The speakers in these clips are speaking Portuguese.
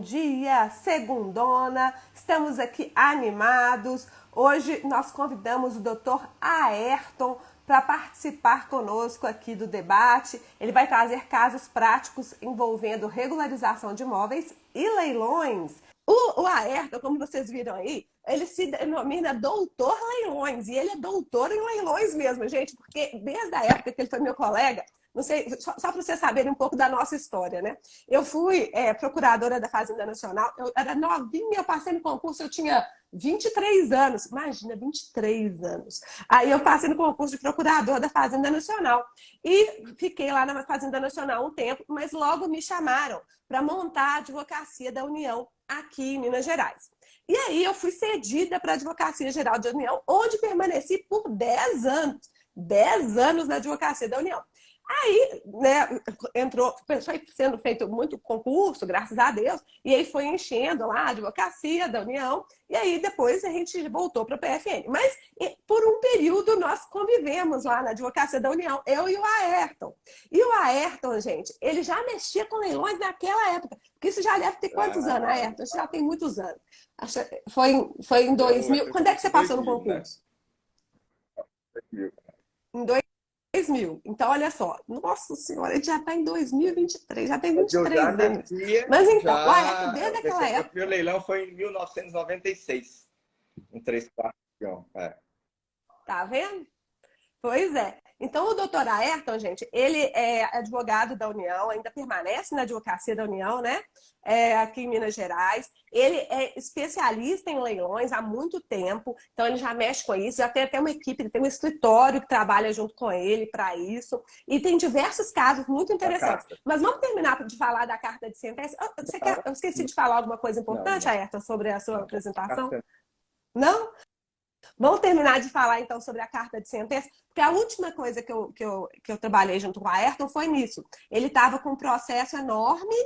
dia, segundona, estamos aqui animados. Hoje nós convidamos o Dr. Ayrton para participar conosco aqui do debate. Ele vai trazer casos práticos envolvendo regularização de imóveis e leilões. O Ayrton, como vocês viram aí, ele se denomina doutor leilões, e ele é doutor em leilões mesmo, gente, porque desde a época que ele foi meu colega, não sei, só para vocês saberem um pouco da nossa história, né? Eu fui procuradora da Fazenda Nacional, eu era novinha, eu passei no concurso, eu tinha 23 anos, imagina, 23 anos. Aí eu passei no concurso de procuradora da Fazenda Nacional e fiquei lá na Fazenda Nacional um tempo, mas logo me chamaram para montar a Advocacia da União aqui em Minas Gerais. E aí eu fui cedida para a Advocacia Geral da União, onde permaneci por 10 anos. 10 anos na Advocacia da União. Aí, né, foi sendo feito muito concurso, graças a Deus, e aí foi enchendo lá a Advocacia da União, e aí depois a gente voltou para o PFN. Mas por um período nós convivemos lá na Advocacia da União, eu e o Ayrton. E o Ayrton, gente, ele já mexia com leilões naquela época, porque isso já deve ter quantos anos, Ayrton? Isso já tem muitos anos. Foi em 2000. Quando é que você passou no concurso? Né? Em 2000. Então, olha só. Nossa Senhora, a gente já está em 2023, já tem 23 anos. Mas então, o Ayrton, desde aquela época... O meu leilão foi em 1996, em 3/4. Tá vendo? Pois é. Então, o doutor Ayrton, gente, ele é advogado da União, ainda permanece na Advocacia da União, né? Aqui em Minas Gerais. Ele é especialista em leilões há muito tempo, então ele já mexe com isso, já tem até uma equipe, ele tem um escritório que trabalha junto com ele para isso, e tem diversos casos muito interessantes. Mas vamos terminar de falar da carta de sentença. Eu esqueci de falar alguma coisa importante, Ayrton, sobre a sua apresentação? Não? Vamos terminar de falar, então, sobre a carta de sentença, porque a última coisa que eu trabalhei junto com o Ayrton foi nisso. Ele estava com um processo enorme,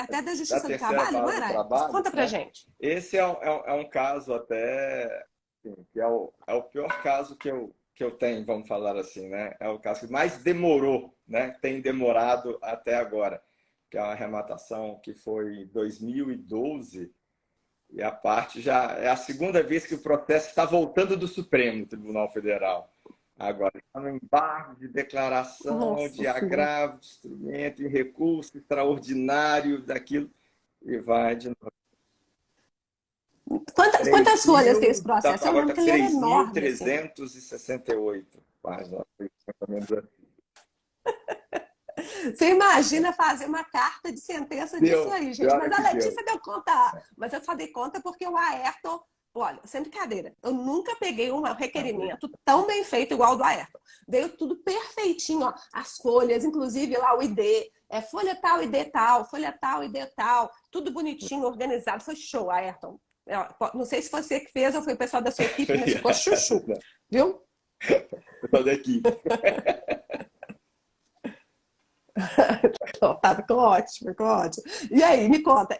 até da Justiça do Trabalho, não era? Conta pra gente. Esse é um caso até, assim, que é o pior caso que eu tenho, vamos falar assim, né? É o caso que mais demorou, né? Tem demorado até agora, que é a arrematação que foi em 2012, e a parte já é a segunda vez que o processo está voltando do Supremo Tribunal Federal. Agora, está no embargo de declaração, de agravo, de instrumento, de recurso extraordinário daquilo, e vai de novo. Quantas folhas tem esse processo? Agora está 3.368 páginas. Você imagina fazer uma carta de sentença disso aí, gente. Mas a Letícia deu conta. Mas eu só dei conta porque o Ayrton... Olha, sem brincadeira, eu nunca peguei um requerimento tão bem feito igual o do Ayrton. Veio tudo perfeitinho, ó. As folhas, inclusive lá o ID. Folha tal, ID tal, folha tal, ID tal. Tudo bonitinho, organizado. Foi show, Ayrton. Não sei se você que fez ou foi o pessoal da sua equipe, mas ficou chuchu. Viu? Pessoal da equipe. Tá, ficou ótimo, ficou ótimo. E aí, me conta,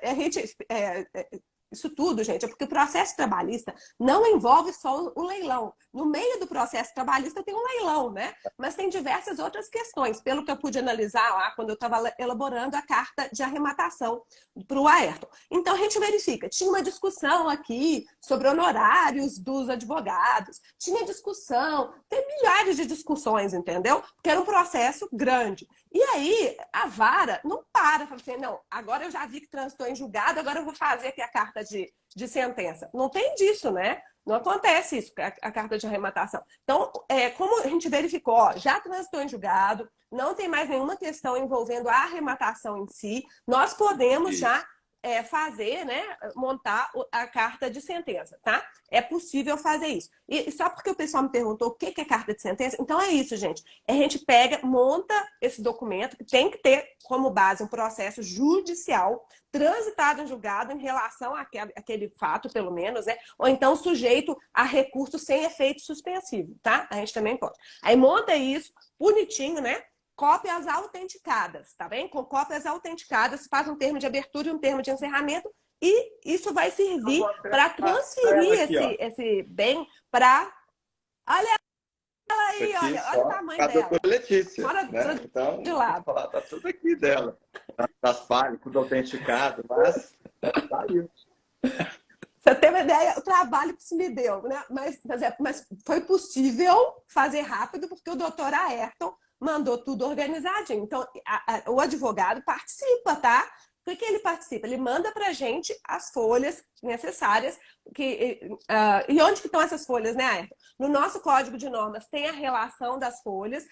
isso tudo, gente, é porque o processo trabalhista não envolve só o leilão. No meio do processo trabalhista tem um leilão, né? Mas tem diversas outras questões, pelo que eu pude analisar lá quando eu estava elaborando a carta de arrematação para o Ayrton. Então, a gente verifica, tinha uma discussão aqui sobre honorários dos advogados, tinha discussão, tem milhares de discussões, entendeu? Porque era um processo grande. E aí, a vara não para, fala assim, não, agora eu já vi que transitou em julgado, agora eu vou fazer aqui a carta de sentença. Não tem disso, né? Não acontece isso, a carta de arrematação. Então, como a gente verificou, ó, já transitou em julgado, não tem mais nenhuma questão envolvendo a arrematação em si, nós podemos já fazer, né, montar a carta de sentença, tá? É possível fazer isso. E só porque o pessoal me perguntou o que é carta de sentença, então é isso, gente. A gente pega, monta esse documento, que tem que ter como base um processo judicial transitado em julgado em relação àquele fato, pelo menos, né? Ou então sujeito a recurso sem efeito suspensivo, tá? A gente também pode. Aí monta isso, bonitinho, né? Cópias autenticadas, tá bem? Com cópias autenticadas, faz um termo de abertura e um termo de encerramento, e isso vai servir para transferir esse bem para... Olha Isso Aí, aqui olha o só tamanho a dela. doutora Letícia, Mora né? Então, de vou lado. falar, tá tudo aqui dela. Das palhas, tudo autenticado, mas tá aí. Você tem uma ideia, o trabalho que se me deu, né? Mas foi possível fazer rápido porque o doutor Ayrton mandou tudo organizadinho. Então, o advogado participa, tá? Por que ele participa? Ele manda para a gente as folhas necessárias. E onde que estão essas folhas, né, Ayrton? No nosso código de normas tem a relação das folhas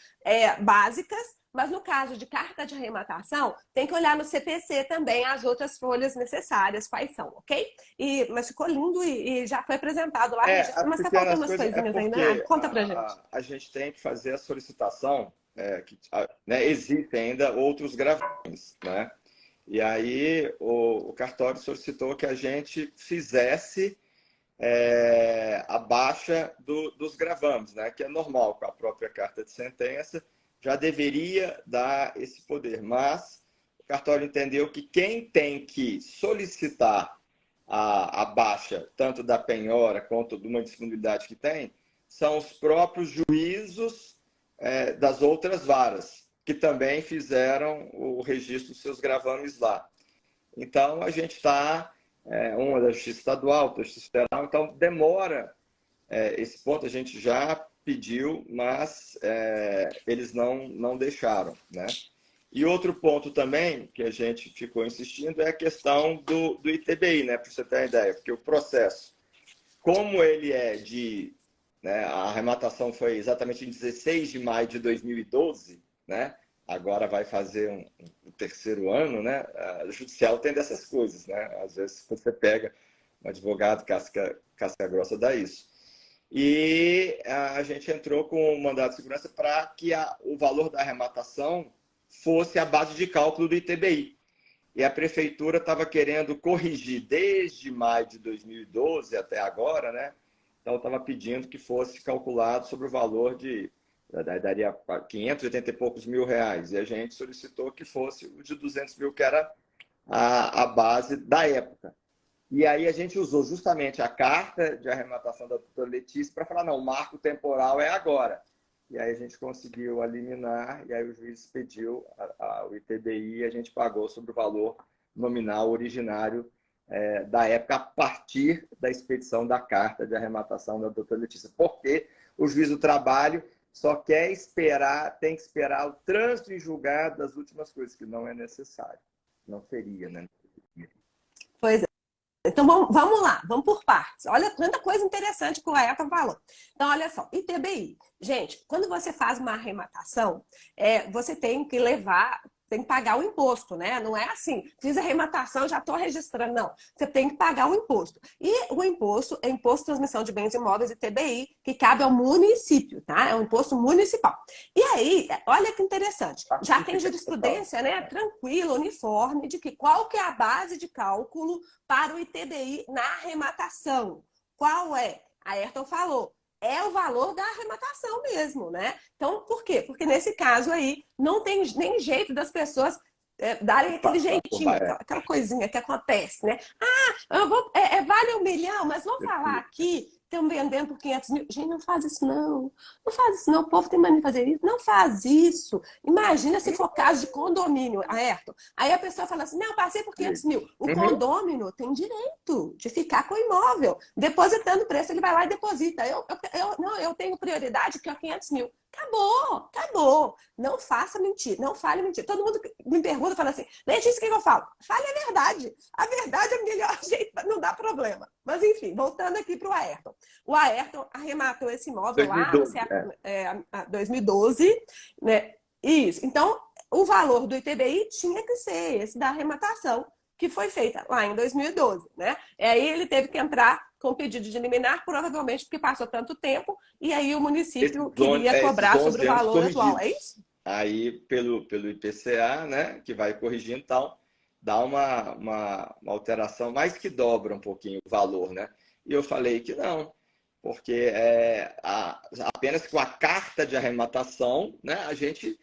básicas, mas no caso de carta de arrematação, tem que olhar no CPC também as outras folhas necessárias, quais são, ok? Mas ficou lindo e já foi apresentado lá, registro, As mas tá faltando pequenas umas coisas é coisinhas ainda, né? porque Conta pra gente. a gente tem que fazer a solicitação, né, existem ainda outros gravames, né? E aí o cartório solicitou que a gente fizesse a baixa dos gravames, né? Que é normal, com a própria carta de sentença, já deveria dar esse poder. Mas o cartório entendeu que quem tem que solicitar a baixa, tanto da penhora quanto de uma disponibilidade que tem, são os próprios juízos das outras varas, que também fizeram o registro dos seus gravames lá. Então, a gente está, uma da Justiça Estadual, outra da Justiça Federal, então demora esse ponto, a gente já pediu, mas eles não deixaram, né? E outro ponto também que a gente ficou insistindo é a questão do ITBI, né? Para você ter uma ideia, porque o processo, como ele né, a arrematação foi exatamente em 16 de maio de 2012, né? Agora vai fazer um terceiro ano, né? O judicial tem dessas coisas, né? Às vezes você pega um advogado casca grossa, dá isso. E a gente entrou com o mandado de segurança para que o valor da arrematação fosse a base de cálculo do ITBI. E a prefeitura estava querendo corrigir desde maio de 2012 até agora, né? Então estava pedindo que fosse calculado sobre o valor daria 580 e poucos mil reais. E a gente solicitou que fosse o de 200 mil, que era a base da época. E aí a gente usou justamente a carta de arrematação da doutora Letícia para falar, não, o marco temporal é agora. E aí a gente conseguiu eliminar, e aí o juiz pediu o ITBI e a gente pagou sobre o valor nominal originário da época, a partir da expedição da carta de arrematação da doutora Letícia. Porque o juiz do trabalho só quer esperar, tem que esperar o trânsito em julgado das últimas coisas, que não é necessário. Não seria, né? Pois é. Então vamos lá, vamos por partes. Olha quanta coisa interessante que o Ayrton falou. Então, olha só, ITBI. Gente, quando você faz uma arrematação, você tem que pagar o imposto, né? Não é assim, fiz a arrematação, já estou registrando. Não, você tem que pagar o imposto. E o imposto é Imposto de Transmissão de Bens Imóveis, ITBI, que cabe ao município, tá? É um imposto municipal. E aí, olha que interessante, já tem jurisprudência, né? Tranquila, uniforme, de que qual que é a base de cálculo para o ITBI na arrematação. Qual é? A Ayrton falou. É o valor da arrematação mesmo, né? Então, por quê? Porque nesse caso aí, não tem nem jeito das pessoas darem aquele jeitinho, aquela coisinha que acontece, né? Vale 1 milhão, mas vamos falar aqui, estão vendendo por 500 mil. Gente, não faz isso não. Não faz isso não, o povo tem mania de fazer isso. Não faz isso. Imagina se for caso de condomínio, Ayrton. Aí a pessoa fala assim, não, passei por 500 mil. O condômino tem direito de ficar com o imóvel. Depositando o preço, ele vai lá e deposita. Eu tenho prioridade que é 500 mil. Acabou. Não faça mentira, não fale mentira. Todo mundo me pergunta, fala assim, Letícia, o que eu falo? Fale a verdade. A verdade é o melhor jeito, não dá problema. Mas enfim, voltando aqui para o Ayrton. O Ayrton arrematou esse imóvel 2012, lá no 2012, né? Isso. Então, o valor do ITBI tinha que ser esse da arrematação, que foi feita lá em 2012, né? E aí ele teve que entrar com pedido de liminar, provavelmente porque passou tanto tempo, e aí o município queria cobrar sobre o valor atual, é isso? Aí, pelo IPCA, né, que vai corrigindo, então, dá uma alteração, mais que dobra um pouquinho o valor, né? E eu falei que não, porque apenas com a carta de arrematação, né, a gente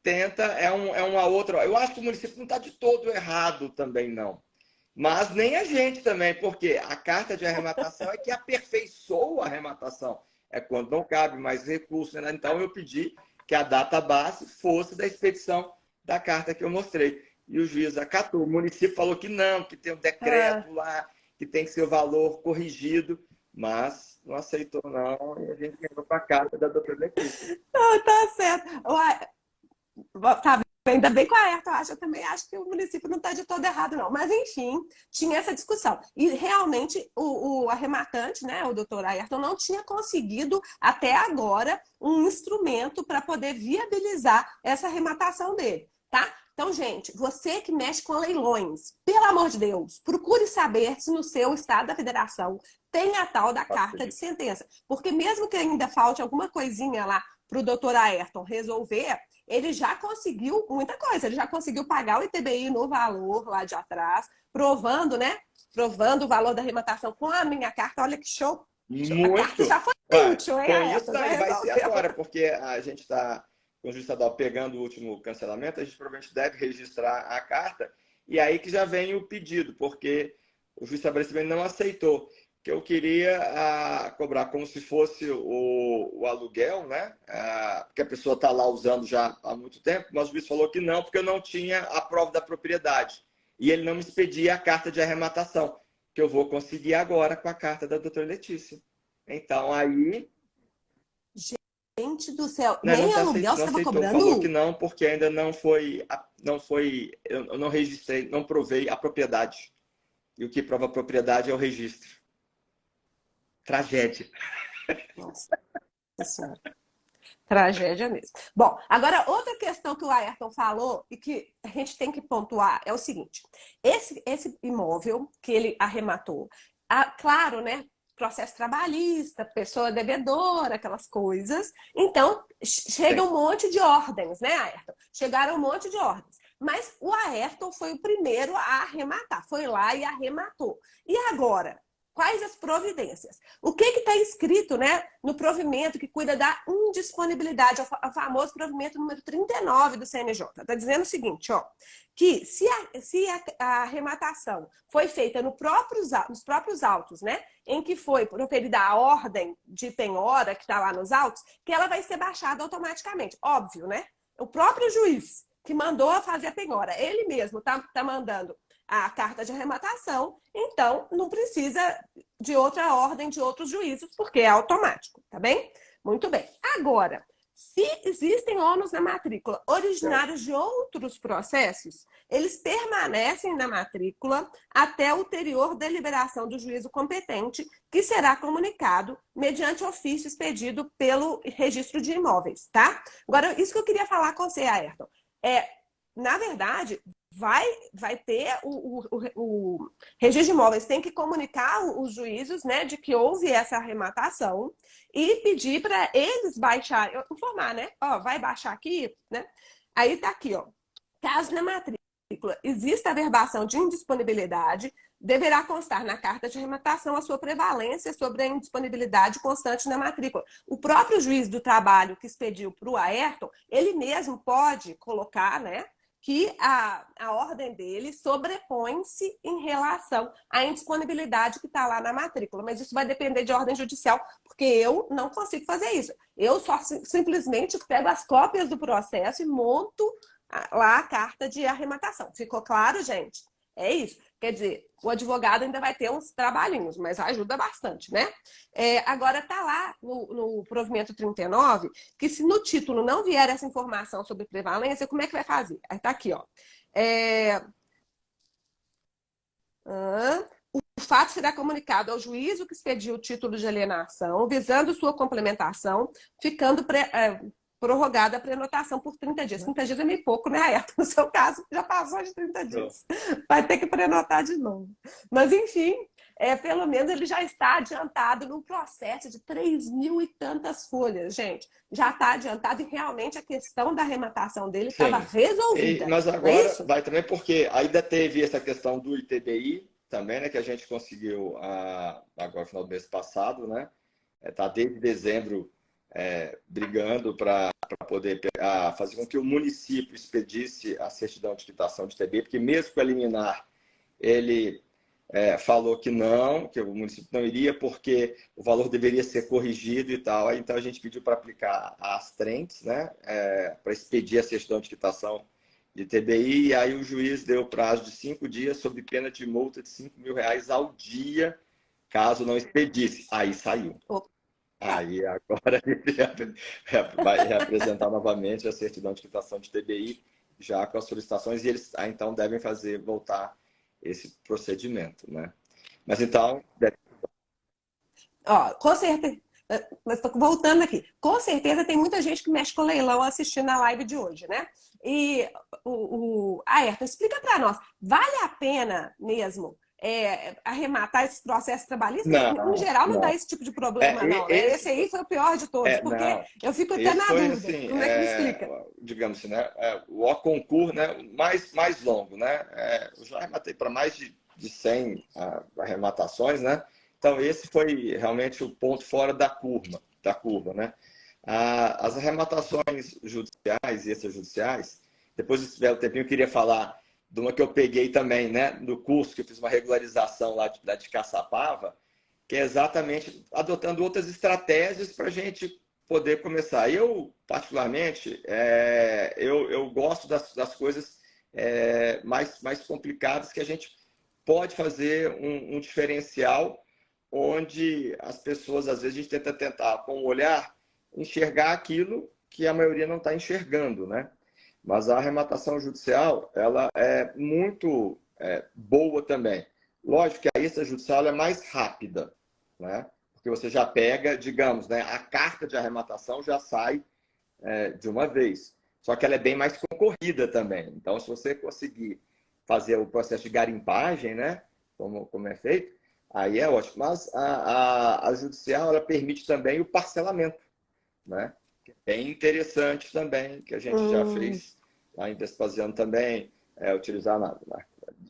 tenta, uma outra... Eu acho que o município não está de todo errado também, não. Mas nem a gente também, porque a carta de arrematação é que aperfeiçoa a arrematação. é quando não cabe mais recurso, né? Então eu pedi que a database fosse da expedição da carta que eu mostrei. E o juiz acatou. O município falou que não, que tem um Ah, decreto lá, que tem que ser o valor corrigido, mas não aceitou não, e a gente entrou para a carta da doutora Letícia. tá certo. Uai, tá, ainda bem que o Ayrton acha, eu também acho que o município não está de todo errado, não. Mas, enfim, tinha essa discussão. E realmente o arrematante, né, o doutor Ayrton, não tinha conseguido até agora um instrumento para poder viabilizar essa arrematação dele, tá? Então, gente, você que mexe com leilões, pelo amor de Deus, procure saber se no seu estado da federação tem a tal da carta de sentença. Porque mesmo que ainda falte alguma coisinha lá para o doutor Ayrton resolver, ele já conseguiu muita coisa. Ele já conseguiu pagar o ITBI no valor lá de atrás, provando, né? Provando o valor da arrematação com a minha carta. Olha que show! A carta Muito! já foi Ué, útil, hein, com isso Ayrton? Já aí vai ser resolveu. agora, porque a gente está com o juiz estadual pegando o último cancelamento, a gente provavelmente deve registrar a carta, e aí que já vem o pedido, porque o juiz de estabelecimento não aceitou, que eu queria cobrar como se fosse o aluguel, né? Porque a pessoa está lá usando já há muito tempo, mas o juiz falou que não, porque eu não tinha a prova da propriedade. E ele não me expedia a carta de arrematação, que eu vou conseguir agora com a carta da doutora Letícia. Então, aí, Gente do céu, né, nem aluguel você não estava aceitou, falou que cobrando? não, porque ainda não foi, eu não registrei, não provei a propriedade. E o que prova a propriedade é o registro. Tragédia. Nossa Senhora. Tragédia mesmo. Bom, agora outra questão que o Ayrton falou e que a gente tem que pontuar é o seguinte: esse imóvel que ele arrematou, claro, né? Processo trabalhista, pessoa devedora, aquelas coisas. Então, chega Sim. um monte de ordens, né, Ayrton? Chegaram um monte de ordens. Mas o Ayrton foi o primeiro a arrematar, foi lá e arrematou. E agora? Quais as providências? O que está escrito, né, no provimento que cuida da indisponibilidade, o famoso provimento número 39 do CNJ? Está dizendo o seguinte, ó, que se a arrematação foi feita nos próprios autos, né, em que foi proferida a ordem de penhora, que está lá nos autos, que ela vai ser baixada automaticamente. Óbvio, né? O próprio juiz que mandou fazer a penhora, ele mesmo está mandando a carta de arrematação, então não precisa de outra ordem de outros juízos, porque é automático, tá bem? Muito bem. Agora, se existem ônus na matrícula originários de outros processos, eles permanecem na matrícula até ulterior deliberação do juízo competente, que será comunicado mediante ofício expedido pelo registro de imóveis, tá? Agora, isso que eu queria falar com você, Ayrton, na verdade, vai ter o registro de imóveis tem que comunicar os juízos, né, de que houve essa arrematação e pedir para eles baixarem, informar, né? Ó, vai baixar aqui, né? Aí tá aqui, ó. Caso na matrícula exista averbação de indisponibilidade, deverá constar na carta de arrematação a sua prevalência sobre a indisponibilidade constante na matrícula. O próprio juiz do trabalho que expediu para o Ayrton, ele mesmo pode colocar, né, que a ordem dele sobrepõe-se em relação à indisponibilidade que está lá na matrícula. Mas isso vai depender de ordem judicial, porque eu não consigo fazer isso. Eu só simplesmente pego as cópias do processo e monto lá a carta de arrematação. Ficou claro, gente? É isso. Quer dizer, o advogado ainda vai ter uns trabalhinhos, mas ajuda bastante, né? Agora está lá no provimento 39 que se no título não vier essa informação sobre prevalência, como é que vai fazer? Aí está aqui, ó. O fato será comunicado ao juízo que expediu o título de alienação, visando sua complementação, ficando prorrogada a prenotação por 30 dias. 30 dias é meio pouco, né, Ayrton? No seu caso, já passou de 30 dias. Vai ter que prenotar de novo. Mas, enfim, pelo menos ele já está adiantado num processo de 3.000 e tantas folhas, gente. Já está adiantado e realmente a questão da arrematação dele estava Sim. resolvida. Mas Não é agora isso? vai também porque ainda teve essa questão do ITBI também, né, que a gente conseguiu agora no final do mês passado, né? Tá desde dezembro brigando para poder fazer com que o município expedisse a certidão de quitação de ITBI, porque mesmo com a liminar, ele falou que o município não iria porque o valor deveria ser corrigido e tal. Aí, então a gente pediu para aplicar as trentes, né? Para expedir a certidão de quitação de TBI, e aí o juiz deu prazo de 5 dias sob pena de multa de R$ 5.000 ao dia, caso não expedisse. Aí saiu. Opa. Aí agora ele vai reapresentar novamente a certidão de quitação de TBI, já com as solicitações, e eles então devem voltar esse procedimento, né? Mas então, Ó, com certeza. Mas tô voltando aqui. Com certeza tem muita gente que mexe com leilão assistindo a live de hoje, né? E Ayrton, explica para nós, vale a pena mesmo arrematar esses processos trabalhistas? Em não, geral, não dá não. esse tipo de problema, não, né? Esse aí foi o pior de todos, porque Não. eu fico até Esse na foi, dúvida. assim, Como é que me explica? digamos assim, né? O concurso, né? Mais longo, né? Eu já arrematei para mais de 100 arrematações, né? Então, esse foi realmente o ponto fora da curva, né? As arrematações judiciais e extrajudiciais, depois, se tiver o tempinho, eu queria falar de uma que eu peguei também, né? No curso, que eu fiz uma regularização lá de Caçapava, que é exatamente adotando outras estratégias para a gente poder começar. Eu, particularmente, eu gosto das coisas mais complicadas, que a gente pode fazer um diferencial onde as pessoas, às vezes, a gente tenta tentar, com o olhar, enxergar aquilo que a maioria não está enxergando, né? Mas a arrematação judicial, ela é muito boa também. Lógico que a extrajudicial é mais rápida, né? Porque você já pega, digamos, né, a carta de arrematação já sai de uma vez. Só que ela é bem mais concorrida também. Então, se você conseguir fazer o processo de garimpagem, né, como é feito, aí é ótimo. Mas a judicial, ela permite também o parcelamento, né? Bem interessante também, que a gente já fez lá em Vespasiano também, utilizar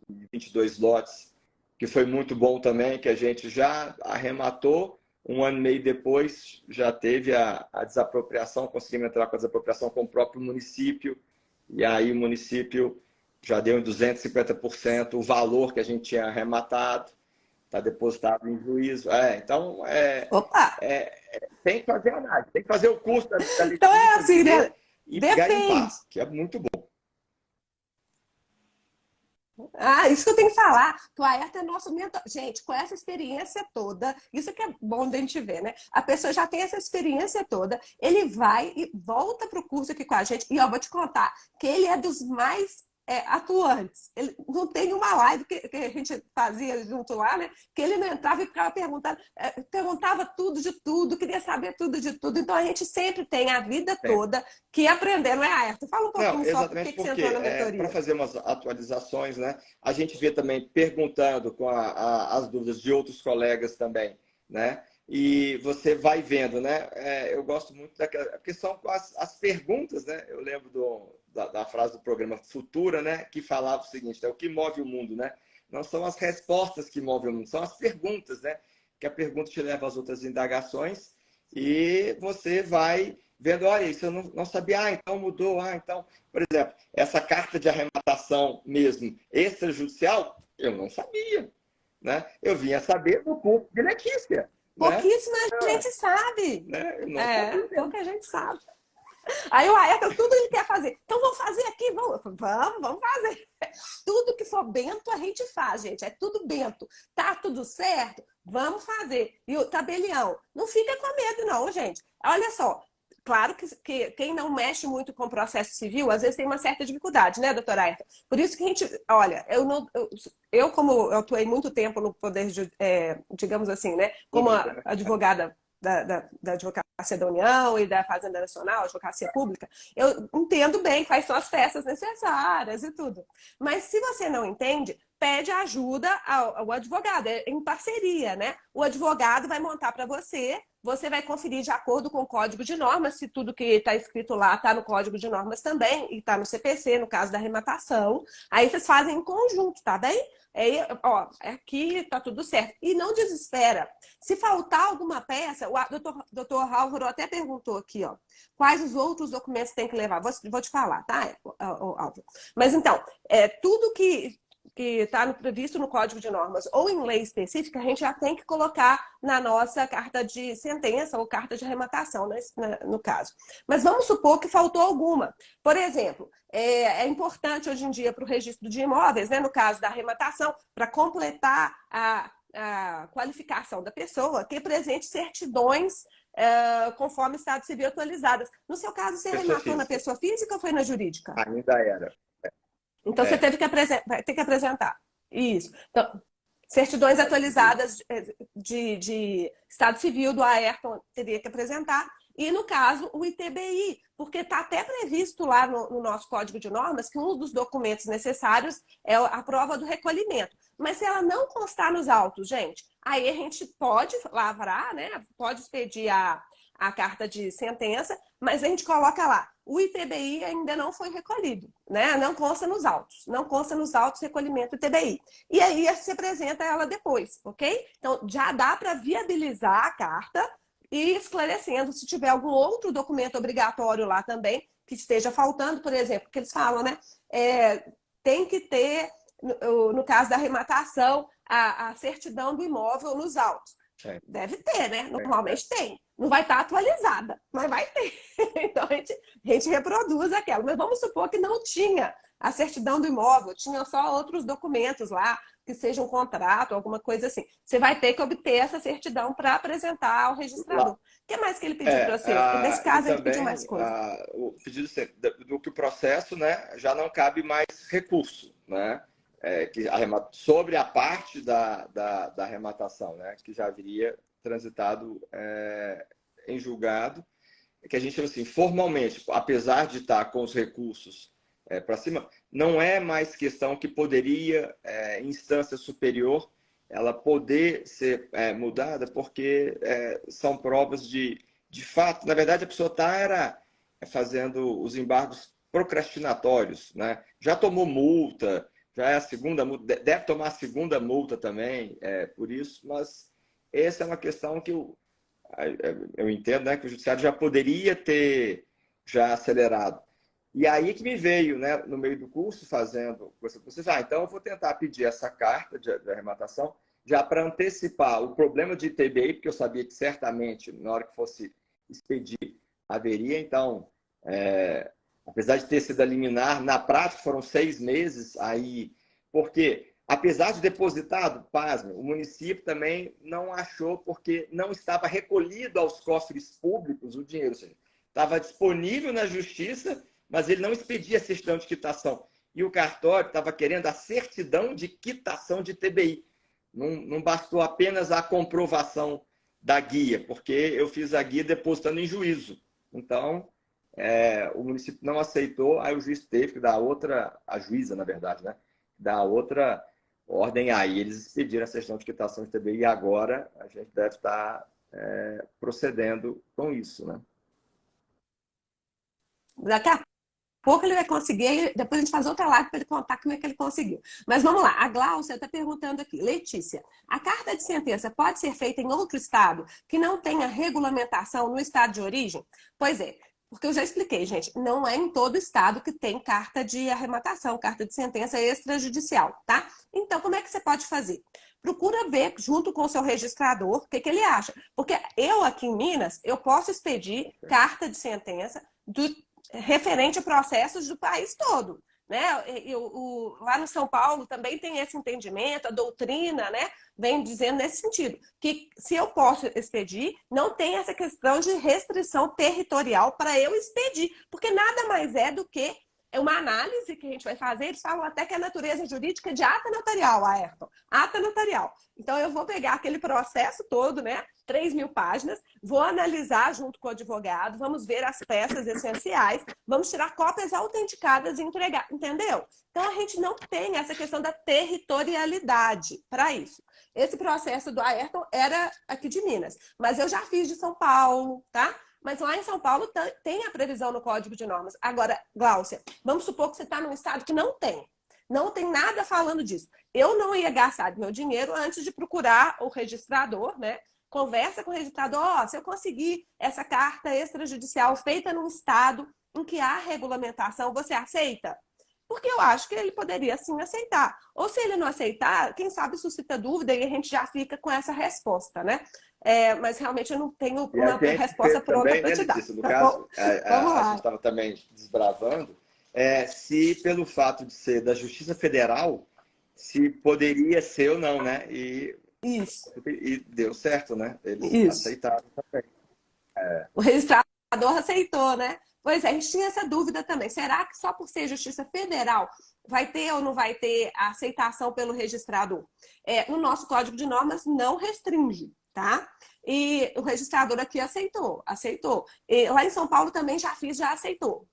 22 lotes, que foi muito bom também, que a gente já arrematou, um ano e meio depois já teve a desapropriação, conseguimos entrar com a desapropriação com o próprio município, e aí o município já deu em 250% o valor que a gente tinha arrematado, está depositado em juízo. Então, Opa! tem que fazer análise, tem que fazer o curso da Então é legislação assim, né? e Depende. garimpar, que é muito bom. Isso que eu tenho que falar, que o Ayrton é nosso mentor. Gente, com essa experiência toda, isso que é bom da gente ver, né? A pessoa já tem essa experiência toda, ele vai e volta para o curso aqui com a gente, e eu vou te contar que ele é dos mais atuantes. Ele não tem uma live que a gente fazia junto lá, né? Que ele não entrava e ficava perguntando, perguntava tudo de tudo, queria saber tudo de tudo. Então a gente sempre tem a vida toda que aprender, não é, Ayrton? Fala um Não, pouquinho só por exatamente que você entrou porque na para mentoria. fazer umas atualizações, né? A gente vê também perguntando com as dúvidas de outros colegas também, né? E você vai vendo, né? Eu gosto muito daquela, porque são as perguntas, né? Eu lembro da frase do programa Futura, né? Que falava o seguinte: o que move o mundo, né? Não são as respostas que movem o mundo, são as perguntas, né? Que a pergunta te leva às outras indagações e você vai vendo, olha, isso eu não sabia, então mudou, então, por exemplo, essa carta de arrematação mesmo extrajudicial, eu não sabia, né? Eu vinha saber do curso de Letícia, né? Pouquíssima gente sabe. Eu não sabia mesmo. Pouca gente sabe. Aí o Ayrton, tudo ele quer fazer. Então vamos fazer aqui, vamos fazer. Tudo que for bento, a gente faz, gente. É tudo bento. Tá tudo certo? Vamos fazer. E o tabelião, não fica com medo, não, gente. Olha só, claro que quem não mexe muito com o processo civil, às vezes tem uma certa dificuldade, né, doutora Ayrton? Por isso que a gente, olha, eu como eu atuei muito tempo no poder, digamos assim, né, como Público, né? advogada da Advocacia da União e da Fazenda Nacional, Advocacia Pública, eu entendo bem quais são as peças necessárias e tudo. Mas se você não entende, pede ajuda ao advogado, em parceria, né? O advogado vai montar para você, você vai conferir de acordo com o código de normas, se tudo que está escrito lá está no código de normas também, e está no CPC, no caso da arrematação. Aí vocês fazem em conjunto, tá bem? Aqui tá tudo certo. E não desespera. Se faltar alguma peça, o doutor Álvaro até perguntou aqui, ó, quais os outros documentos tem que levar. Vou te falar, tá, Álvaro? Mas então, tudo que que está previsto no Código de Normas ou em lei específica, a gente já tem que colocar na nossa carta de sentença ou carta de arrematação, né, no caso. Mas vamos supor que faltou alguma. Por exemplo, é importante hoje em dia para o registro de imóveis, né, no caso da arrematação, para completar a qualificação da pessoa, que apresente certidões conforme Estado Civil atualizadas. No seu caso, você Pessoa arrematou na física. pessoa física ou foi na jurídica? Ainda era. Então, você É. teve que vai ter que apresentar. Isso. Então, certidões atualizadas de Estado Civil do Ayrton teria que apresentar. E, no caso, o ITBI, porque está até previsto lá no nosso Código de Normas que um dos documentos necessários é a prova do recolhimento. Mas se ela não constar nos autos, gente, aí a gente pode lavrar, né? Pode expedir a carta de sentença, mas a gente coloca lá, o ITBI ainda não foi recolhido, né? Não consta nos autos. Não consta nos autos recolhimento do ITBI. E aí se apresenta ela depois, ok? Então, já dá para viabilizar a carta e esclarecendo se tiver algum outro documento obrigatório lá também que esteja faltando, por exemplo, que eles falam, né? Tem que ter, no caso da arrematação, a certidão do imóvel nos autos. Deve ter, né? Normalmente tem. Não vai estar atualizada, mas vai ter. Então a gente reproduz aquela. Mas vamos supor que não tinha a certidão do imóvel, tinha só outros documentos lá, que seja um contrato, alguma coisa assim. Você vai ter que obter essa certidão para apresentar ao registrador. O que mais que ele pediu para você? Nesse E caso, ele pediu também mais coisa. o pedido do que o processo, né, já não cabe mais recurso, né, sobre a parte da arrematação, né, que já haveria transitado em julgado, que a gente chama assim, formalmente, apesar de estar com os recursos para cima, não é mais questão que poderia, em instância superior, ela poder ser mudada, porque são provas de fato, na verdade, a pessoa está fazendo os embargos procrastinatórios, né? Já tomou multa, já é a segunda multa, deve tomar a segunda multa também, por isso, mas essa é uma questão que eu entendo, né, que o judiciário já poderia ter já acelerado. E aí que me veio, né, no meio do curso, fazendo vocês, então eu vou tentar pedir essa carta de arrematação já para antecipar o problema de ITBI, porque eu sabia que certamente, na hora que fosse expedir, haveria. Então, apesar de ter sido a liminar, na prática foram 6 meses, aí, porque, apesar de depositado, pasme, o município também não achou, porque não estava recolhido aos cofres públicos o dinheiro, ou seja, estava disponível na justiça, mas ele não expedia a certidão de quitação. E o cartório estava querendo a certidão de quitação de TBI. Não bastou apenas a comprovação da guia, porque eu fiz a guia depositando em juízo. Então, o município não aceitou, aí o juiz teve que dar outra, a juíza, na verdade, né? Dar outra ordem aí. Eles expediram a certidão de quitação de TBI e agora a gente deve estar procedendo com isso, né? Daqui a pouco ele vai conseguir, depois a gente faz outra live para ele contar como é que ele conseguiu. Mas vamos lá, a Gláucia está perguntando aqui, Letícia, a carta de sentença pode ser feita em outro estado que não tenha regulamentação no estado de origem? Pois é, porque eu já expliquei, gente, não é em todo estado que tem carta de arrematação, carta de sentença extrajudicial, tá? Então, como é que você pode fazer? Procura ver, junto com o seu registrador, o que ele acha. Porque eu, aqui em Minas, eu posso expedir carta de sentença referente a processos do país todo. Né? Lá no São Paulo também tem esse entendimento, a doutrina, né, vem dizendo nesse sentido, que se eu posso expedir, não tem essa questão de restrição territorial para eu expedir, porque nada mais é do que uma análise que a gente vai fazer, eles falam até que a natureza jurídica de ata notarial, Ayrton, ata notarial. Então eu vou pegar aquele processo todo, né, 3.000 páginas, vou analisar junto com o advogado, vamos ver as peças essenciais, vamos tirar cópias autenticadas e entregar, entendeu? Então a gente não tem essa questão da territorialidade para isso. Esse processo do Ayrton era aqui de Minas, mas eu já fiz de São Paulo, tá? Mas lá em São Paulo tem a previsão no Código de Normas. Agora, Gláucia, vamos supor que você está num estado que não tem. Não tem nada falando disso. Eu não ia gastar meu dinheiro antes de procurar o registrador, né? Conversa com o registrador, se eu conseguir essa carta extrajudicial feita num estado em que há regulamentação, você aceita? porque eu acho que ele poderia sim aceitar. Ou se ele não aceitar, quem sabe suscita dúvida e a gente já fica com essa resposta, né? Mas realmente eu não tenho E a uma gente resposta fez pronta também, para né, te dar, Letícia, no tá bom? caso, Vamos a gente lá. estava também desbravando, se pelo fato de ser da Justiça Federal, se poderia ser ou não, né? Isso, E deu certo, né? Eles isso. aceitaram também. O registrador aceitou, né? Pois é, a gente tinha essa dúvida também. Será que só por ser Justiça Federal vai ter ou não vai ter a aceitação pelo registrador? No nosso Código de Normas não restringe, tá? E o registrador aqui aceitou. E lá em São Paulo também já aceitou.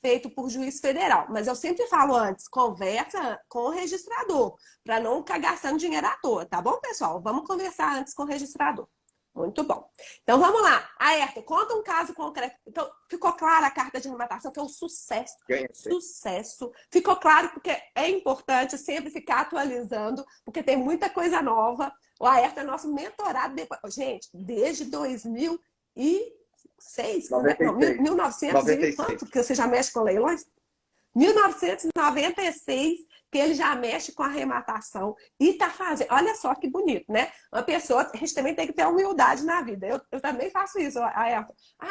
Feito por juiz federal. Mas eu sempre falo antes, conversa com o registrador, para não ficar gastando dinheiro à toa, tá bom, pessoal? Vamos conversar antes com o registrador. Muito bom. Então vamos lá. Ayrton, conta um caso concreto. Então, ficou clara a carta de arrematação, que é um sucesso. Sucesso. Ficou claro porque é importante sempre ficar atualizando, porque tem muita coisa nova. O Ayrton é nosso mentorado. Gente, desde 2006, não, 96. 1900 e 96. quanto? Porque você já mexe com leilões? 1996, que ele já mexe com arrematação e tá fazendo. Olha só que bonito, né? Uma pessoa, a gente também tem que ter humildade na vida. Eu também faço isso.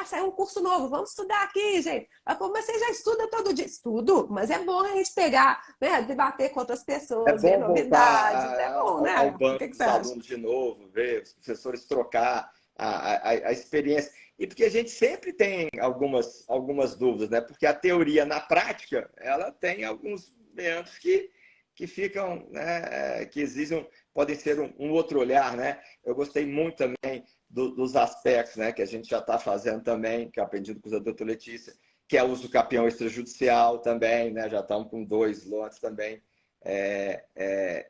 Saiu um curso novo, vamos estudar aqui, gente. Mas você já estuda todo dia? Estudo, mas é bom a gente pegar, né? Debater com outras É pessoas, ver bom novidades. voltar É bom, ao né? O banco que você dos acha? alunos de novo, ver os professores trocar a experiência. E porque a gente sempre tem algumas dúvidas, né? Porque a teoria na prática, ela tem alguns meandros que ficam, né? Que exigem, podem ser um outro olhar, né? Eu gostei muito também dos aspectos, né? Que a gente já está fazendo também, que eu aprendi com a doutora Letícia, que é o uso do capião extrajudicial também, né? Já estamos com 2 lotes também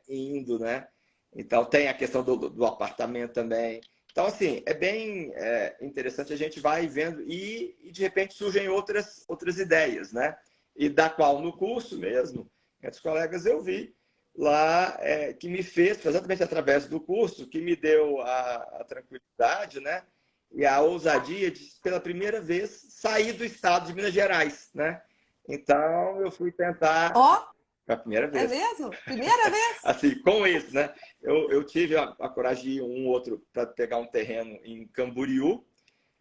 indo, né? Então tem a questão do apartamento também. Então, assim, é bem interessante, a gente vai vendo e de repente surgem outras ideias, né? E da qual no curso mesmo, entre os colegas eu vi lá que me fez, exatamente através do curso, que me deu a tranquilidade, né? E a ousadia de, pela primeira vez, sair do estado de Minas Gerais, né? Então, eu fui tentar Ó, pela primeira é vez. mesmo? Primeira vez? Assim, com isso, né? Eu tive a coragem de ir um outro para pegar um terreno em Camboriú,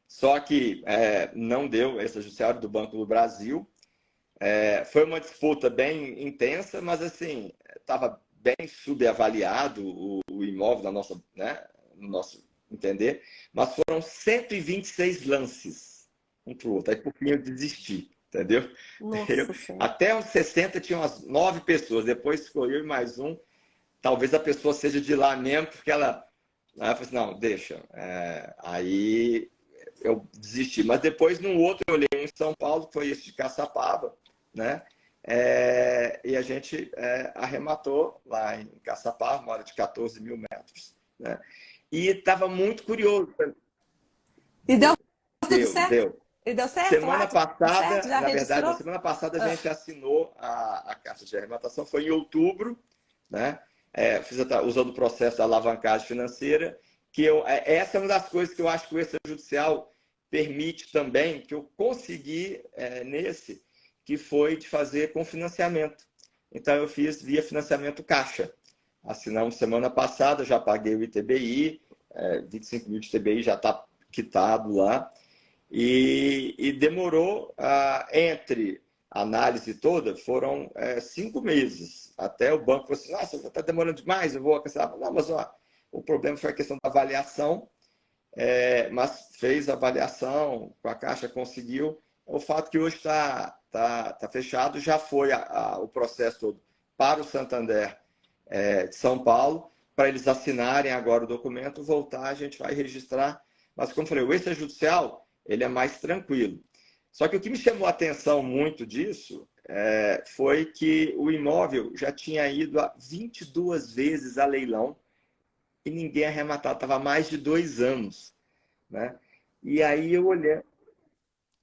só que não deu, esse judiciário do Banco do Brasil. Foi uma disputa bem intensa, mas assim, estava bem subavaliado o imóvel da nossa, né, no nosso entender, mas foram 126 lances um para o outro. Aí por fim eu desisti, entendeu? Nossa Senhora. Até uns 60 tinham umas 9 pessoas, depois ficou eu e mais um. Talvez a pessoa seja de lá mesmo, porque ela falou assim, não, deixa. Aí eu desisti. Mas depois, num outro, eu olhei em São Paulo, que foi esse de Caçapava, né? E a gente arrematou lá em Caçapava, uma área de 14 mil metros. Né? E estava muito curioso. E deu tudo certo? Deu. E deu certo lá? Semana Tudo certo? passada, Já na verdade, na registrou? semana passada a gente assinou a carta de arrematação, foi em outubro, né? Fiz usando o processo da alavancagem financeira, que essa é uma das coisas que eu acho que o extrajudicial permite também, que eu consegui nesse, que foi de fazer com financiamento. Então, eu fiz via financiamento caixa. Assinamos semana passada, já paguei o ITBI, 25 mil de ITBI já está quitado lá. E demorou, entre a análise toda, foram 5 meses. Até o banco falou assim, nossa, está demorando demais, eu vou cancelar. Não, mas o problema foi a questão da avaliação, mas fez a avaliação, com a Caixa conseguiu. O fato que hoje tá fechado, já foi o processo todo para o Santander de São Paulo, para eles assinarem agora o documento, voltar, a gente vai registrar. Mas, como eu falei, o extrajudicial, ele é mais tranquilo. Só que o que me chamou a atenção muito disso foi que o imóvel já tinha ido 22 vezes a leilão e ninguém arrematava. Estava há mais de 2 anos. Né? E aí eu olhei.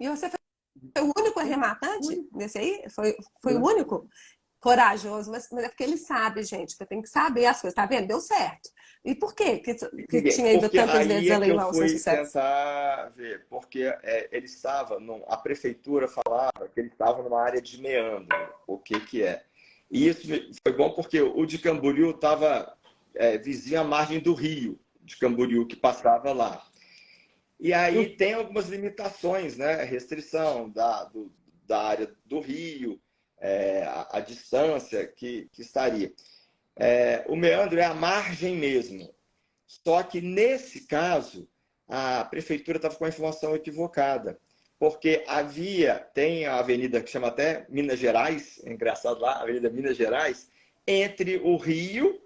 E você foi o único arrematante nesse aí? Foi o único? Corajoso, mas é porque ele sabe, gente, que eu tenho que saber as coisas. Tá vendo? Deu certo. E por quê que tinha ido Porque tantas vezes aí a é que eu leilão sem fui sucesso? tentar ver, porque ele estava, a prefeitura falava que ele estava numa área de meandro, o que que é. E isso foi bom porque o de Camboriú estava vizinho à margem do rio de Camboriú, que passava lá. E aí tem algumas limitações, né? Restrição da área do rio, a distância que estaria. O meandro é a margem mesmo. Só que, nesse caso, a prefeitura estava com a informação equivocada, porque tem a avenida que chama até Minas Gerais, é engraçado lá, a Avenida Minas Gerais, entre o rio,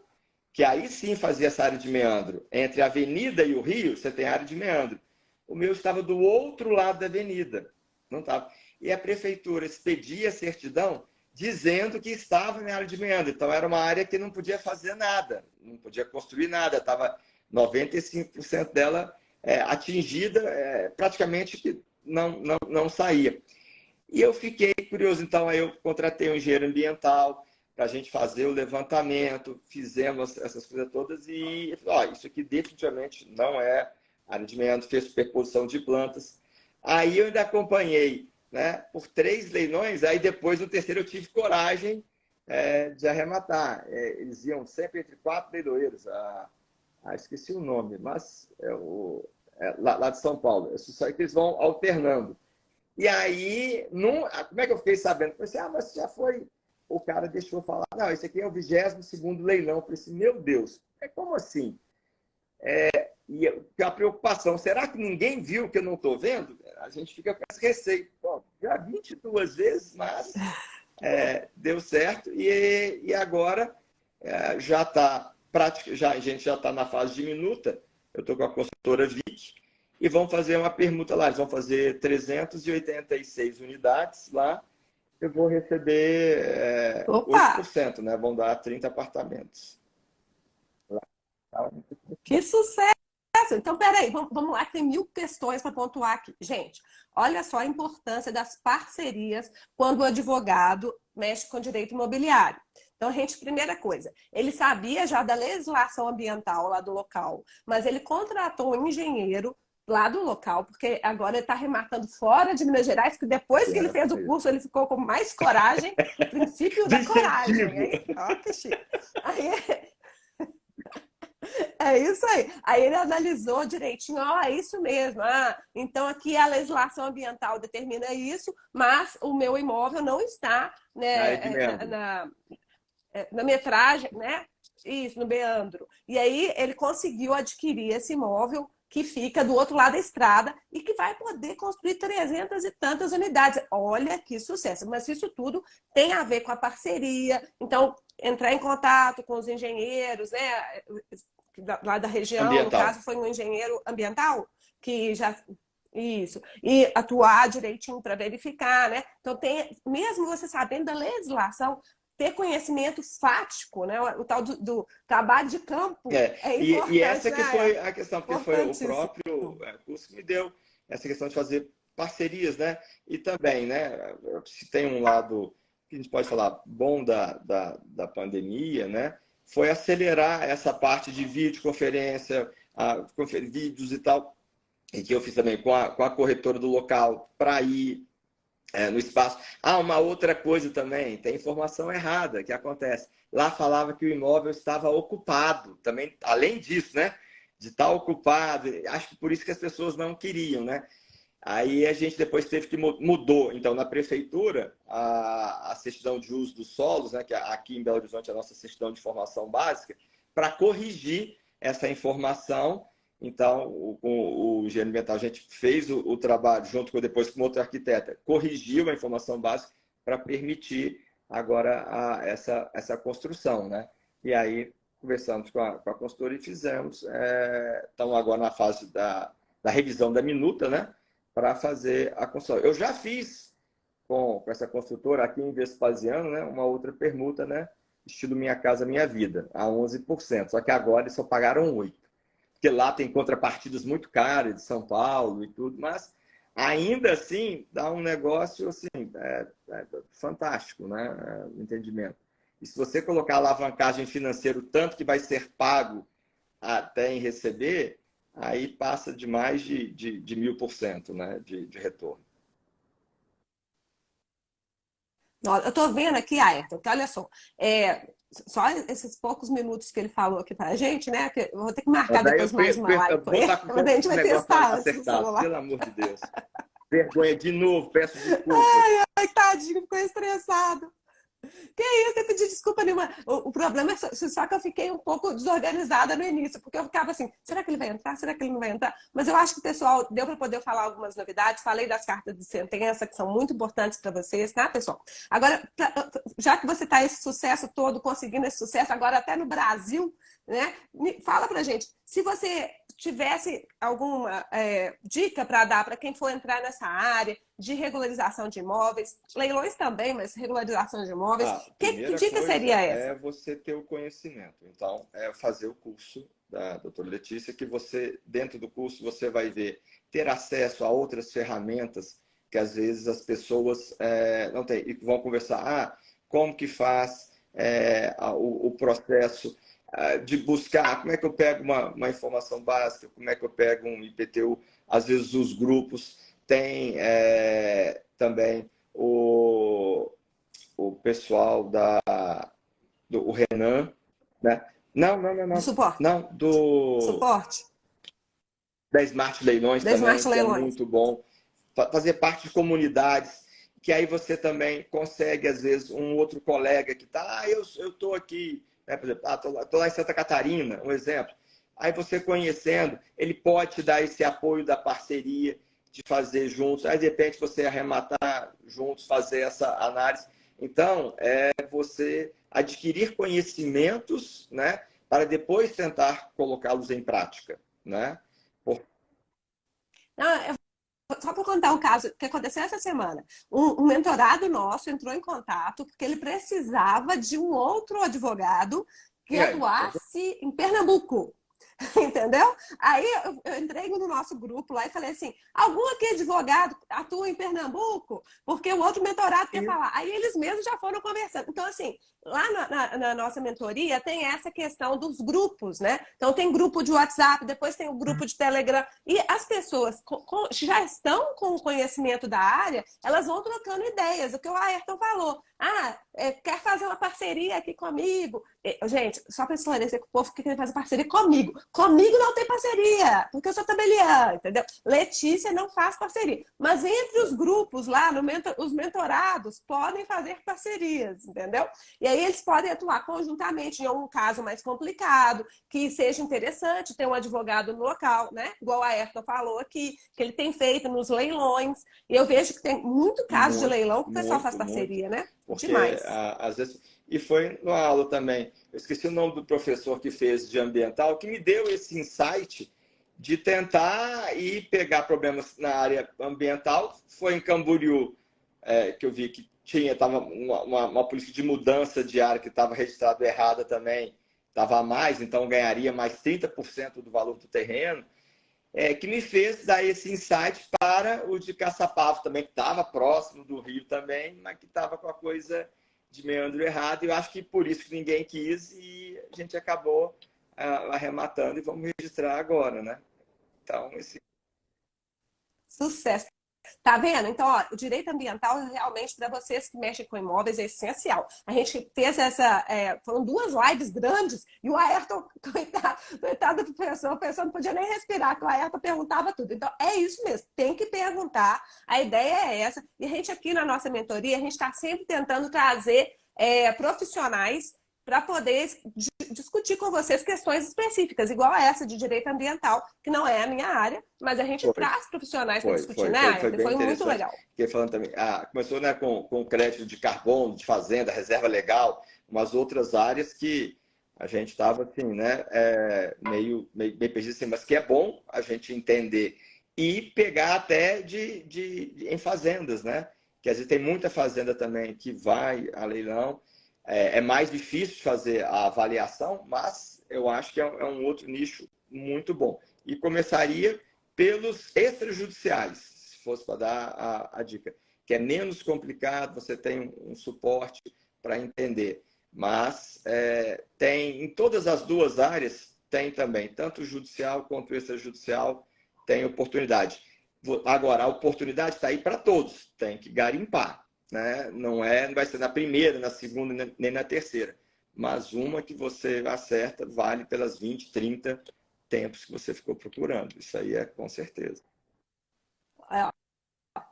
que aí sim fazia essa área de meandro, entre a avenida e o rio, você tem área de meandro. O meu estava do outro lado da avenida, não estava. E a prefeitura expedia a certidão dizendo que estava na área de meandro. Então, era uma área que não podia fazer nada, não podia construir nada, estava 95% dela atingida, praticamente que não saía. E eu fiquei curioso, então aí eu contratei um engenheiro ambiental para a gente fazer o levantamento, fizemos essas coisas todas e isso aqui definitivamente não é área de meandro, fez superposição de plantas. Aí eu ainda acompanhei, né, por 3 leilões, aí depois no terceiro eu tive coragem de arrematar. Eles iam sempre entre 4 leiloeiros. Esqueci o nome, mas lá de São Paulo. Só que eles vão alternando. E aí, como é que eu fiquei sabendo? Eu falei assim, mas já foi. O cara deixou falar, não, esse aqui é o 22º leilão. Eu falei assim, meu Deus, como assim? E a preocupação, será que ninguém viu que eu não estou vendo? A gente fica com esse receio. Pô, já 22 vezes, mas deu certo. E agora já está a gente já está na fase de minuta. Eu estou com a consultora Vic e vão fazer uma permuta lá. Eles vão fazer 386 unidades lá. Eu vou receber Opa! 8%, né? Vão dar 30 apartamentos. Que sucesso! Então, peraí, vamos lá, que tem 1000 questões para pontuar aqui. Gente, olha só a importância das parcerias quando o advogado mexe com direito imobiliário. Então, gente, primeira coisa, ele sabia já da legislação ambiental lá do local, mas ele contratou um engenheiro lá do local, porque agora ele está rematando fora de Minas Gerais, que depois que ele fez o curso, ele ficou com mais coragem, princípio Do da coragem, incentivo! hein? Ó, que chique. Aí, é isso aí. Aí ele analisou direitinho, é isso mesmo. Então aqui a legislação ambiental determina isso, mas o meu imóvel não está, Na área de né, meandro. na metragem, né? Isso, no meandro. E aí ele conseguiu adquirir esse imóvel que fica do outro lado da estrada e que vai poder construir 300 e tantas unidades. Olha que sucesso! Mas isso tudo tem a ver com a parceria. Então, entrar em contato com os engenheiros, né? Lá da região, no Ambiental. caso, foi um engenheiro ambiental que já. Isso. E atuar direitinho para verificar, né? Então, mesmo você sabendo da legislação, ter conhecimento fático, né? O tal do trabalho de campo é E importante, essa que né? foi a questão, porque foi o Importantíssimo. próprio curso que me deu essa questão de fazer parcerias, né? E também, né? Se tem um lado que a gente pode falar bom da pandemia, né? Foi acelerar essa parte de videoconferência, vídeos e tal, e que eu fiz também com a corretora do local para ir no espaço. Uma outra coisa também, tem informação errada que acontece. Lá falava que o imóvel estava ocupado, também, além disso, né? De estar ocupado, acho que por isso que as pessoas não queriam, né? Aí a gente depois teve que mudou. Então, na prefeitura, a certidão de uso dos solos, né? Que aqui em Belo Horizonte é a nossa certidão de formação básica, para corrigir essa informação. Então, o engenheiro ambiental, a gente fez o trabalho junto com depois com outro arquiteta, corrigiu a informação básica para permitir agora essa construção, né? E aí conversamos com a consultora e fizemos. Estamos agora na fase da revisão da minuta, né? Para fazer a construção. Eu já fiz com essa construtora aqui em Vespasiano, né? Uma outra permuta, né? Estilo Minha Casa Minha Vida, a 11%. Só que agora eles só pagaram 8%. Porque lá tem contrapartidas muito caras de São Paulo e tudo, mas ainda assim dá um negócio assim, fantástico, né? O entendimento. E se você colocar a alavancagem financeira, o tanto que vai ser pago até em receber, aí passa de mais de 1000%, né, de retorno. Eu estou vendo aqui, Ayrton, que olha só, só esses poucos minutos que ele falou aqui para a gente, né? Que eu vou ter que marcar Mas aí depois mais uma eu live com vou ele, estar com mas a todos gente os vai negócios testar antes no acertados, celular. pelo amor de Deus. Vergonha de novo, peço desculpas. Ai, tadinho, ficou estressado. Que isso, eu pedi desculpa nenhuma. O problema é só que eu fiquei um pouco desorganizada no início, porque eu ficava assim, será que ele vai entrar? Será que ele não vai entrar? Mas eu acho que o pessoal deu para poder falar algumas novidades. Falei das cartas de sentença, que são muito importantes para vocês, tá, pessoal? Agora, já que você está esse sucesso todo, conseguindo esse sucesso, agora até no Brasil, né? Fala pra gente, se você tivesse alguma dica para dar para quem for entrar nessa área de regularização de imóveis, leilões também, mas regularização de imóveis, A que primeira dica coisa seria é essa? você ter o conhecimento. Então, é fazer o curso da doutora Letícia, que você, dentro do curso, você vai ver, ter acesso a outras ferramentas que às vezes as pessoas não têm. E vão conversar, como que faz o processo de buscar, como é que eu pego uma informação básica, como é que eu pego um IPTU. Às vezes os grupos têm também o pessoal do Renan, né? Não, não, não, Do não. suporte? Não, Suporte? da Smart Leilões Da também, Smart que é Leilões? muito bom. Fazer parte de comunidades, que aí você também consegue, às vezes, um outro colega que está, eu estou aqui, né? Por exemplo, estou lá em Santa Catarina, um exemplo. Aí você conhecendo, ele pode te dar esse apoio da parceria, de fazer juntos, aí de repente você arrematar juntos, fazer essa análise. Então, você adquirir conhecimentos, né, para depois tentar colocá-los em prática, né? Não, só para contar um caso que aconteceu essa semana. Um mentorado nosso entrou em contato porque ele precisava de um outro advogado que E aí? atuasse em Pernambuco. Entendeu? Aí eu entrei no nosso grupo lá e falei assim: algum aqui advogado atua em Pernambuco? Porque o outro mentorado quer falar. Aí eles mesmos já foram conversando. Então, assim, lá na nossa mentoria tem essa questão dos grupos, né? Então, tem grupo de WhatsApp, depois tem o grupo de Telegram. E as pessoas já estão com o conhecimento da área, elas vão trocando ideias. O que o Ayrton falou. Quer fazer uma parceria aqui comigo? Gente, só para esclarecer que o povo que quer fazer parceria comigo. Comigo não tem parceria, porque eu sou tabeliã, entendeu? Letícia não faz parceria. Mas entre os grupos lá, os mentorados podem fazer parcerias, entendeu? E aí eles podem atuar conjuntamente em algum caso mais complicado, que seja interessante ter um advogado no local, né? Igual a Ayrton falou aqui, que ele tem feito nos leilões. E eu vejo que tem muito caso de Muito, leilão que o pessoal faz muito, muito. parceria, né? Porque Demais. às vezes. E foi na aula também. Eu esqueci o nome do professor que fez de ambiental, que me deu esse insight de tentar ir pegar problemas na área ambiental. Foi em Camboriú, que eu vi que tava uma política de mudança de área que estava registrado errada também, estava a mais, então ganharia mais 30% do valor do terreno. Que me fez dar esse insight para o de Caçapava também, que estava próximo do Rio também, mas que estava com a coisa de meandro errado. E eu acho que por isso que ninguém quis e a gente acabou arrematando e vamos registrar agora, né? Então, Sucesso. Tá vendo? Então, ó, o direito ambiental realmente para vocês que mexem com imóveis é essencial. A gente fez foram 2 lives grandes e o Ayrton, coitado do professor, o professor não podia nem respirar, que o Ayrton perguntava tudo. Então, é isso mesmo, tem que perguntar. A ideia é essa. E a gente aqui na nossa mentoria, a gente está sempre tentando trazer profissionais para poder discutir com vocês questões específicas, igual a essa de direito ambiental, que não é a minha área, mas a gente traz profissionais para discutir, né, foi Ayrton? bem Foi muito interessante. legal. Fiquei falando também, começou, né, com crédito de carbono, de fazenda, reserva legal, umas outras áreas que a gente estava assim, né, meio perdido, assim, mas que é bom a gente entender e pegar até em fazendas, né? Que às vezes tem muita fazenda também que vai a leilão. É mais difícil de fazer a avaliação, mas eu acho que é um outro nicho muito bom. E começaria pelos extrajudiciais, se fosse para dar a dica, que é menos complicado, você tem um suporte para entender. Mas tem em todas as duas áreas tem também. Tanto o judicial quanto o extrajudicial tem oportunidade. Agora, a oportunidade está aí para todos. Tem que garimpar, né? Não vai ser na primeira, na segunda, nem na terceira. Mas uma que você acerta vale pelas 20, 30 tempos que você ficou procurando. Isso aí é com certeza.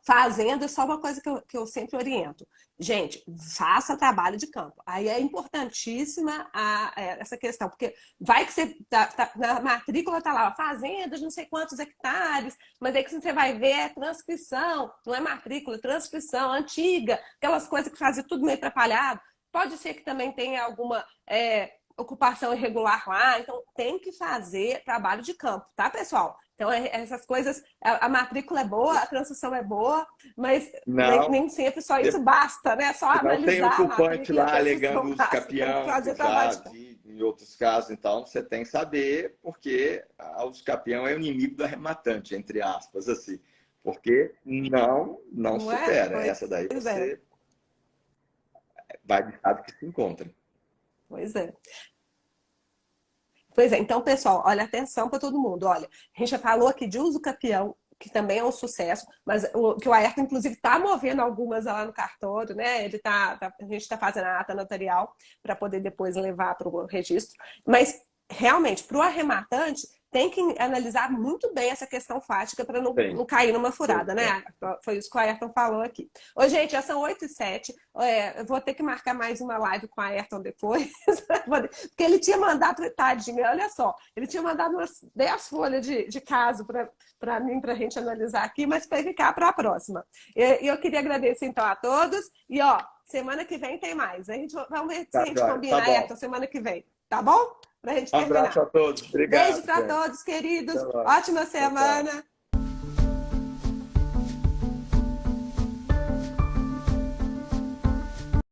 Fazenda é só uma coisa que eu sempre oriento. Gente, faça trabalho de campo. Aí é importantíssima essa questão, porque vai que você na matrícula está lá, fazendas, não sei quantos hectares, mas aí que você vai ver é transcrição, não é matrícula, é transcrição antiga, aquelas coisas que fazem tudo meio atrapalhado. Pode ser que também tenha alguma ocupação irregular lá, então tem que fazer trabalho de campo, tá, pessoal? Então, essas coisas, a matrícula é boa, a transição é boa, mas nem sempre só isso basta, né? Só não tem analisar ocupante lá alegando os basta, capião, fazer trabalho em outros casos, então você tem que saber, porque os capião é o inimigo do arrematante, entre aspas, assim. Porque não supera. Essa daí você vai de estado que se encontra. Pois é. Pois é, então, pessoal, olha, atenção para todo mundo. Olha, a gente já falou aqui de uso capião, que também é um sucesso, mas que o Ayrton, inclusive, está movendo algumas lá no cartório, né? A gente está fazendo a ata notarial para poder depois levar para o registro. Mas, realmente, para o arrematante, tem que analisar muito bem essa questão fática para não cair numa furada, né? Foi isso que o Ayrton falou aqui. Ô, gente, já são 8h07. Eu vou ter que marcar mais uma live com o Ayrton depois. Porque ele tinha mandado, tadinho, olha só, ele tinha mandado umas 10 folhas de caso para mim, para a gente analisar aqui, mas vai ficar para a próxima. E eu queria agradecer, então, a todos. E, ó, semana que vem tem mais. Vamos ver se a gente combina, Ayrton, semana que vem. Tá bom? Pra gente terminar. Um abraço a todos. Obrigado. Beijo para todos, queridos. Ótima semana.